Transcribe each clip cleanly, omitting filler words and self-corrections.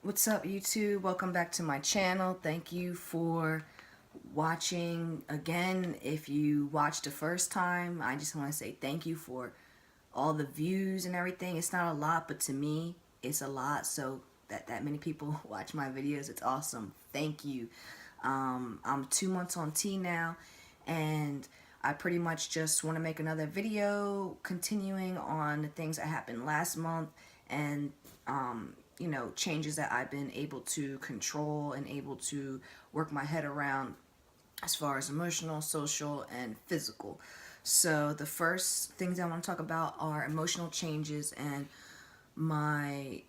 What's up, YouTube? Welcome back to my channel. Thank you for watching again. If you watched the first time, I just want to say thank you for all the views and everything. It's not a lot, but to me, it's a lot. So that many people watch my videos, it's awesome. Thank you. I'm 2 months on T now, and I pretty much just want to make another video continuing on the things that happened last month and you know, changes that I've been able to control and able to work my head around as far as emotional, social, and physical. So the first things I want to talk about are emotional changes. And in my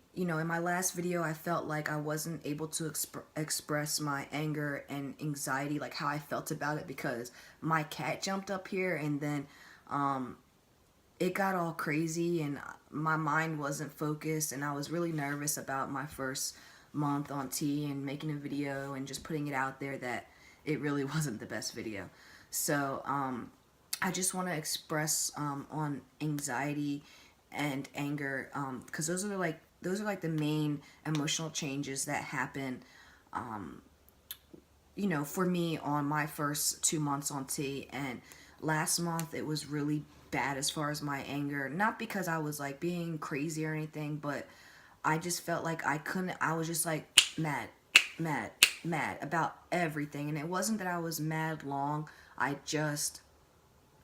last video, I felt like I wasn't able to express my anger and anxiety, like how I felt about it, because my cat jumped up here, and then it got all crazy and my mind wasn't focused, and I was really nervous about my first month on T and making a video and just putting it out there that it really wasn't the best video. So I just want to express on anxiety and anger, because those are like the main emotional changes that happen for me on my first 2 months on T. And last month it was really bad as far as my anger, not because I was like being crazy or anything, but I just felt like I was just like mad about everything. And it wasn't that I was mad long, I just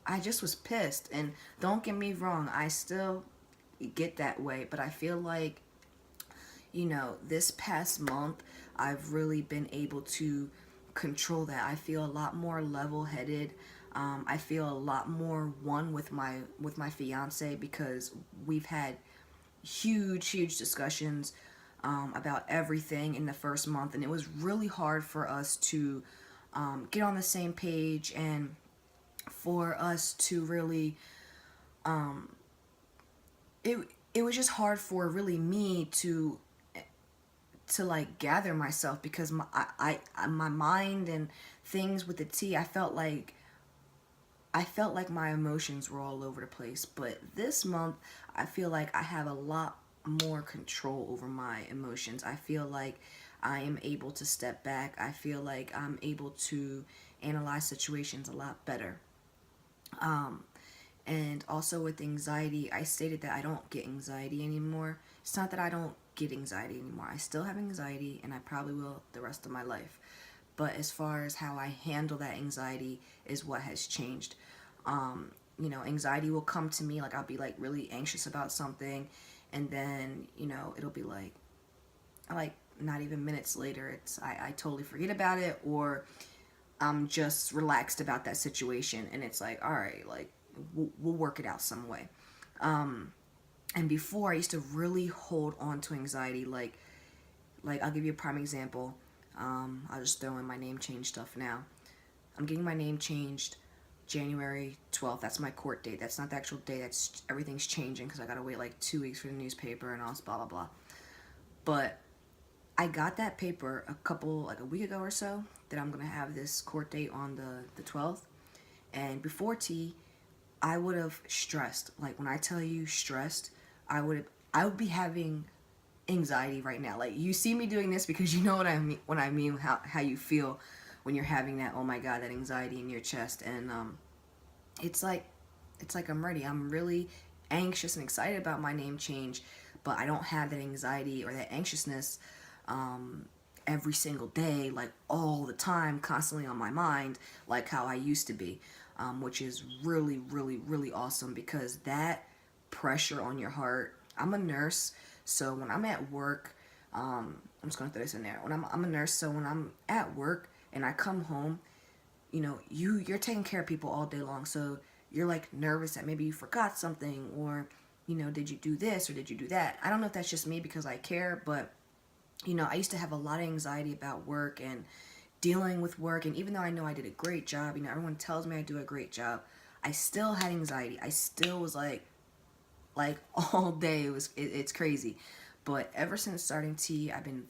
was pissed. And don't get me wrong, I still get that way, but I feel like, this past month I've really been able to control that. I feel a lot more level-headed. I feel a lot more one with my fiance, because we've had huge discussions about everything in the first month, and it was really hard for us to get on the same page, and for us to really it was just hard for really me to like gather myself, because my mind and things with the T, I felt like my emotions were all over the place. But this month I feel like I have a lot more control over my emotions. I feel like I am able to step back. I feel like I'm able to analyze situations a lot better. And also with anxiety, I stated that I don't get anxiety anymore. It's not that I don't get anxiety anymore. I still have anxiety, and I probably will the rest of my life. But as far as how I handle that anxiety is what has changed. Anxiety will come to me, like I'll be like really anxious about something, and then, it'll be like not even minutes later, I totally forget about it, or I'm just relaxed about that situation, and it's like, all right, like we'll work it out some way. And before, I used to really hold on to anxiety. Like I'll give you a prime example. I'll just throw in my name change stuff now. I'm getting my name changed January 12th. That's my court date. That's not the actual day. That's everything's changing because I gotta wait like 2 weeks for the newspaper and all this blah blah blah. But I got that paper a week ago or so, that I'm gonna have this court date on the 12th. And before T, I would have stressed. Like, when I tell you stressed, I would be having anxiety right now. Like, you see me doing this because you know what I mean when I mean how you feel when you're having that, oh my god, that anxiety in your chest. And it's like I'm ready. I'm really anxious and excited about my name change, but I don't have that anxiety or that anxiousness every single day, like all the time, constantly on my mind, like how I used to be, which is really awesome, because that pressure on your heart. I'm a nurse, so when I'm at work, I'm just gonna throw this in there. When I'm a nurse, so when I'm at work and I come home, you're taking care of people all day long, so you're like nervous that maybe you forgot something, or did you do this or did you do that? I don't know if that's just me because I care, but I used to have a lot of anxiety about work and dealing with work. And even though I know I did a great job, everyone tells me I do a great job, I still had anxiety. I still was like all day. It's crazy. But ever since starting T, I've been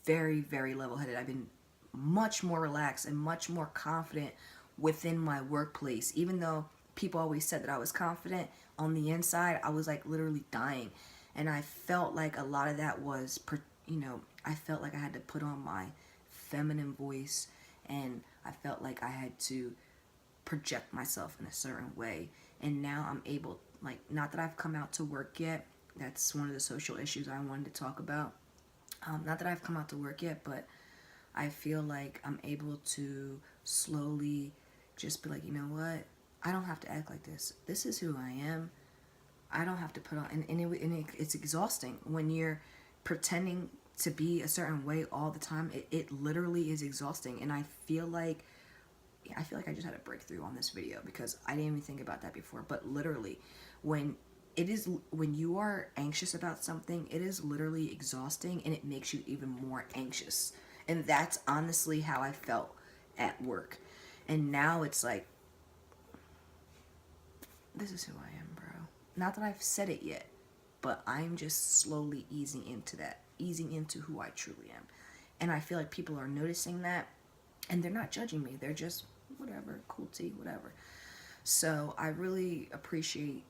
very level-headed. I've been much more relaxed and much more confident within my workplace. Even though people always said that I was confident, on the inside I was like literally dying. And I felt like a lot of that was you know, I felt like I had to put on my feminine voice, and I felt like I had to project myself in a certain way. And now I'm able, like, not that I've come out to work yet. That's one of the social issues I wanted to talk about. Not that I've come out to work yet, but I feel like I'm able to slowly just be like, you know what? I don't have to act like this. This is who I am. I don't have to put on, it's exhausting when you're pretending to be a certain way all the time. It literally is exhausting, and I feel like I just had a breakthrough on this video because I didn't even think about that before. But literally, when when you are anxious about something, it is literally exhausting, and it makes you even more anxious. And that's honestly how I felt at work. And now it's like, this is who I am, bro. Not that I've said it yet, but I'm just slowly easing into that, easing into who I truly am. And I feel like people are noticing that, and they're not judging me. They're just, whatever, cool tea, whatever. So I really appreciate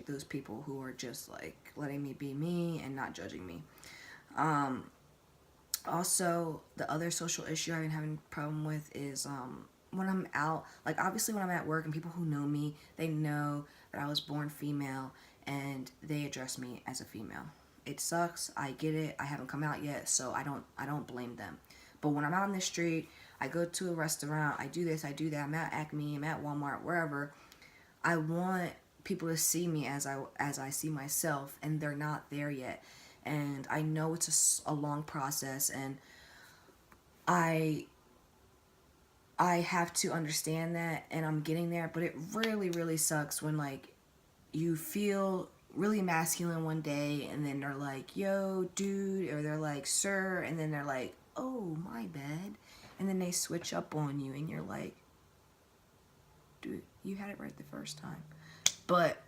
those people who are just like letting me be me and not judging me. Also, the other social issue I've been having a problem with is when I'm out, like obviously when I'm at work and people who know me, they know that I was born female and they address me as a female. It sucks. I get it. I haven't come out yet, so I don't blame them. But when I'm out in the street, I go to a restaurant, I do this, I do that, I'm at Acme, I'm at Walmart, wherever, I want people to see me as I see myself, and they're not there yet. And I know it's a long process, and I have to understand that, and I'm getting there, but it really, really sucks when, like, you feel really masculine one day, and then they're like, yo, dude, or they're like, sir, and then they're like, oh, my bad, and then they switch up on you, and you're like, dude, you had it right the first time. But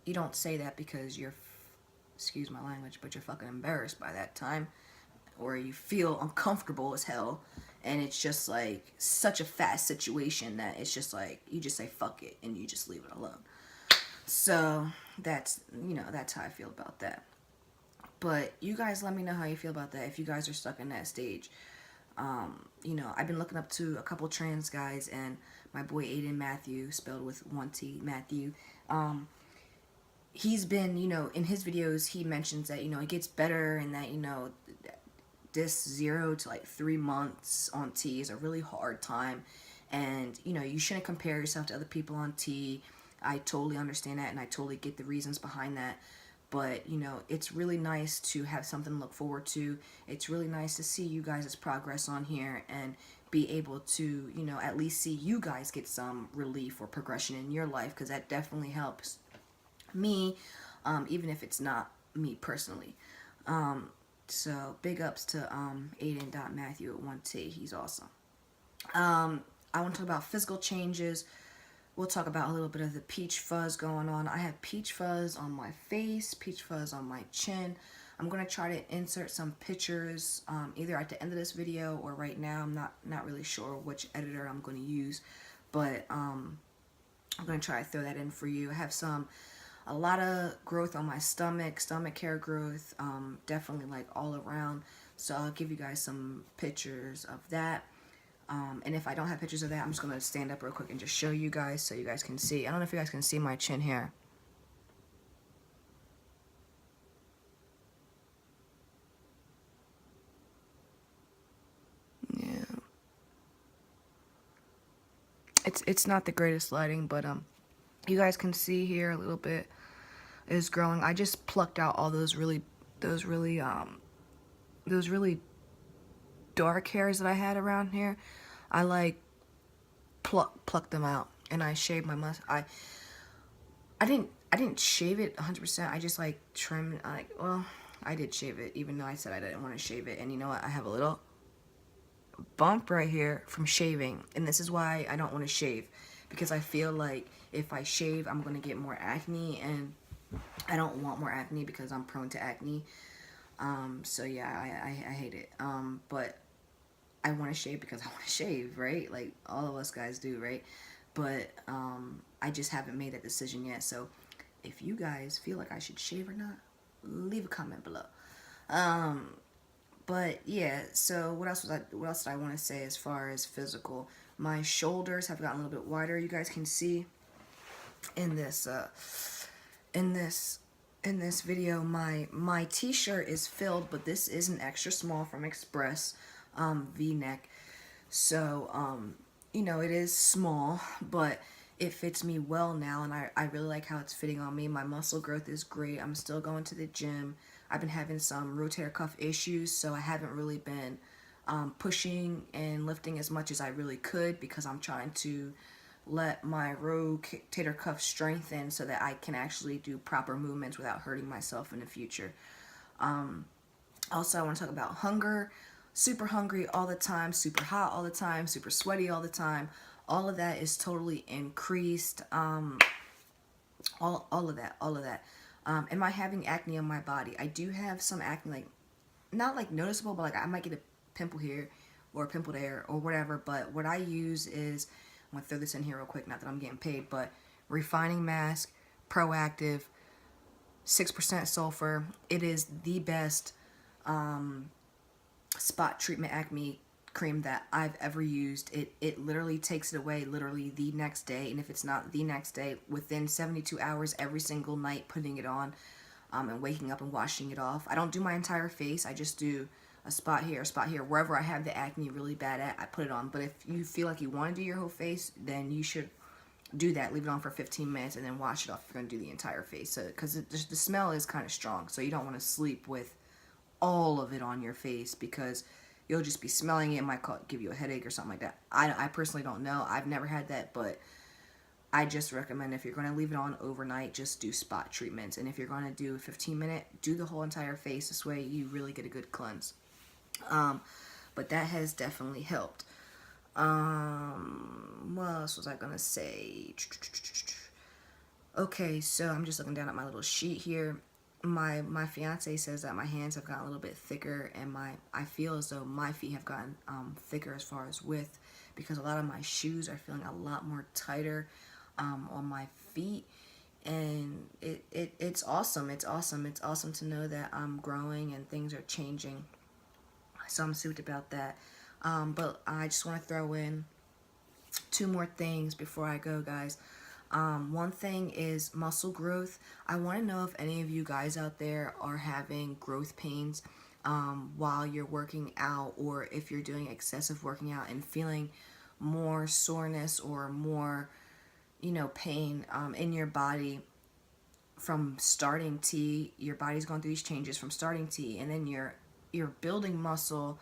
you don't say that because you're, excuse my language, but you're fucking embarrassed by that time, or you feel uncomfortable as hell, and it's just like such a fast situation that it's just like you just say fuck it and you just leave it alone. So that's, you know, that's how I feel about that. But you guys let me know how you feel about that if you guys are stuck in that stage. You know, I've been looking up to a couple trans guys, and my boy Aiden Matthew, spelled with one T, Matthew, he's been, you know, in his videos, he mentions that, you know, it gets better, and that, you know, this 0 to like 3 months on T is a really hard time, and, you know, you shouldn't compare yourself to other people on T. I totally understand that, and I totally get the reasons behind that. But, you know, it's really nice to have something to look forward to. It's really nice to see you guys' progress on here and be able to, you know, at least see you guys get some relief or progression in your life, because that definitely helps me, even if it's not me personally. So big ups to Aiden.Matthew at 1T. He's awesome. I want to talk about physical changes. We'll talk about a little bit of the peach fuzz going on. I have peach fuzz on my face, peach fuzz on my chin. I'm going to try to insert some pictures either at the end of this video or right now. I'm not really sure which editor I'm going to use, but I'm going to try to throw that in for you. I have a lot of growth on my stomach hair growth, definitely like all around. So I'll give you guys some pictures of that. And if I don't have pictures of that, I'm just going to stand up real quick and just show you guys so you guys can see. I don't know if you guys can see my chin hair. Yeah. It's not the greatest lighting, but you guys can see here a little bit is growing. I just plucked out all those really dark hairs that I had around here. I like plucked them out, and I shaved my mustache. I didn't shave it 100%. I just like trimmed. Well, I did shave it, even though I said I didn't want to shave it. And you know what? I have a little bump right here from shaving, and this is why I don't want to shave, because I feel like if I shave, I'm gonna get more acne, and I don't want more acne because I'm prone to acne. So yeah, I hate it. But I want to shave because I want to shave, right? Like all of us guys do, right? But I just haven't made that decision yet. So if you guys feel like I should shave or not, leave a comment below. But yeah, so what else did I want to say as far as physical? My shoulders have gotten a little bit wider. You guys can see in this in this in this video, my t-shirt is filled, but this is an extra small from Express, v-neck. So you know, it is small, but it fits me well now, and I really like how it's fitting on me. My muscle growth is great. I'm still going to the gym. I've been having some rotator cuff issues, so I haven't really been pushing and lifting as much as I really could, because I'm trying to let my rotator cuff strengthen so that I can actually do proper movements without hurting myself in the future. Also, I want to talk about hunger. Super hungry all the time, super hot all the time, super sweaty all the time. All of that is totally increased. All of that, all of that. Am I having acne on my body? I do have some acne, like, not like noticeable, but like I might get a pimple here or a pimple there or whatever. But what I use is, I'm gonna throw this in here real quick, not that I'm getting paid, but refining mask, proactive, 6% sulfur. It is the best spot treatment acne cream that I've ever used. It literally takes it away literally the next day, and if it's not the next day, within 72 hours every single night, putting it on and waking up and washing it off. I don't do my entire face. I just do a spot here, wherever I have the acne really bad at, I put it on. But if you feel like you want to do your whole face, then you should do that. Leave it on for 15 minutes and then wash it off if you're going to do the entire face. So, because the smell is kind of strong, so you don't want to sleep with all of it on your face, because you'll just be smelling it. It might give you a headache or something like that. I personally don't know. I've never had that, but I just recommend, if you're going to leave it on overnight, just do spot treatments. And if you're going to do a 15-minute, do the whole entire face. This way you really get a good cleanse. But that has definitely helped. What else was I going to say? Okay, so I'm just looking down at my little sheet here. My fiance says that my hands have gotten a little bit thicker, and I feel as though my feet have gotten thicker as far as width, because a lot of my shoes are feeling a lot more tighter on my feet, and it's awesome. It's awesome to know that I'm growing and things are changing. So I'm super about that. But I just want to throw in two more things before I go, guys. One thing is muscle growth. I want to know if any of you guys out there are having growth pains while you're working out, or if you're doing excessive working out and feeling more soreness or more, you know, pain in your body from starting T. Your body's going through these changes from starting T, and then you're building muscle,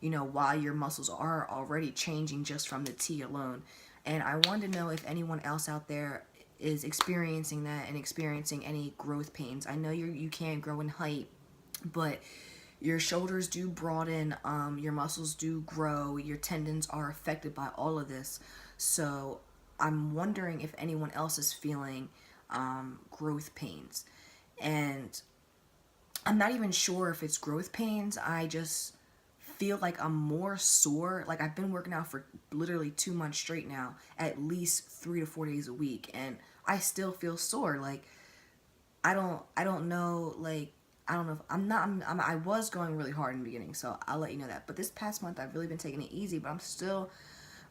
you know, while your muscles are already changing just from the T alone. And I wanted to know if anyone else out there is experiencing that and experiencing any growth pains. I know you can grow in height, but your shoulders do broaden, your muscles do grow, your tendons are affected by all of this. So I'm wondering if anyone else is feeling growth pains. And I'm not even sure if it's growth pains. I just feel like I'm more sore. Like, I've been working out for literally 2 months straight now, at least 3 to 4 days a week, and I still feel sore. Like, I don't know, like, I don't know if I was going really hard in the beginning, so I'll let you know that. But this past month, I've really been taking it easy, but I'm still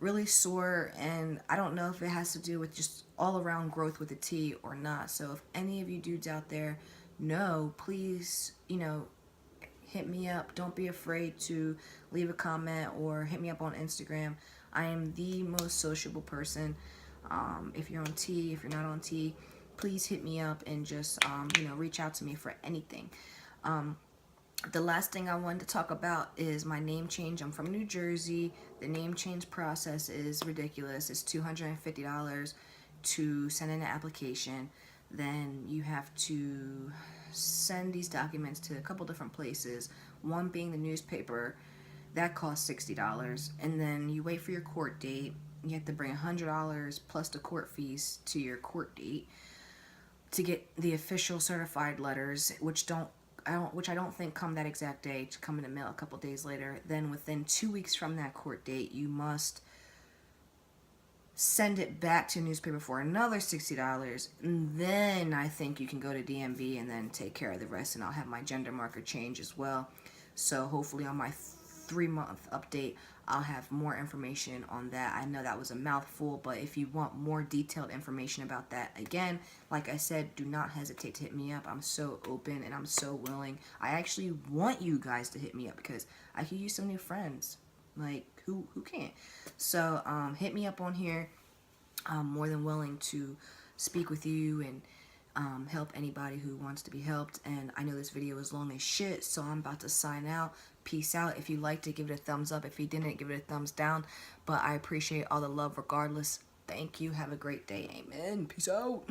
really sore, and I don't know if it has to do with just all around growth with the T or not. So if any of you dudes out there know, please, you know, hit me up. Don't be afraid to leave a comment or hit me up on Instagram. I am the most sociable person. If you're on T, if you're not on T, please hit me up and just, you know, reach out to me for anything. The last thing I wanted to talk about is my name change. I'm from New Jersey. The name change process is ridiculous. It's $250 to send in an application. Then you have to send these documents to a couple different places, one being the newspaper. That costs $60. And then you wait for your court date. You have to bring $100 plus the court fees to your court date to get the official certified letters, which I don't think come that exact day, to come in the mail a couple days later. Then within 2 weeks from that court date, you must send it back to newspaper for another $60, and then I think you can go to DMV and then take care of the rest, and I'll have my gender marker change as well. So hopefully on my 3-month update I'll have more information on that. I know that was a mouthful, but if you want more detailed information about that, again, like I said, do not hesitate to hit me up. I'm so open and I'm so willing. I actually want you guys to hit me up because I could use some new friends. Like, who can't? So hit me up on here. I'm more than willing to speak with you and help anybody who wants to be helped. And I know this video is long as shit, so I'm about to sign out. Peace out. If you liked it, give it a thumbs up. If you didn't, give it a thumbs down. But I appreciate all the love regardless. Thank you. Have a great day. Amen. Peace out.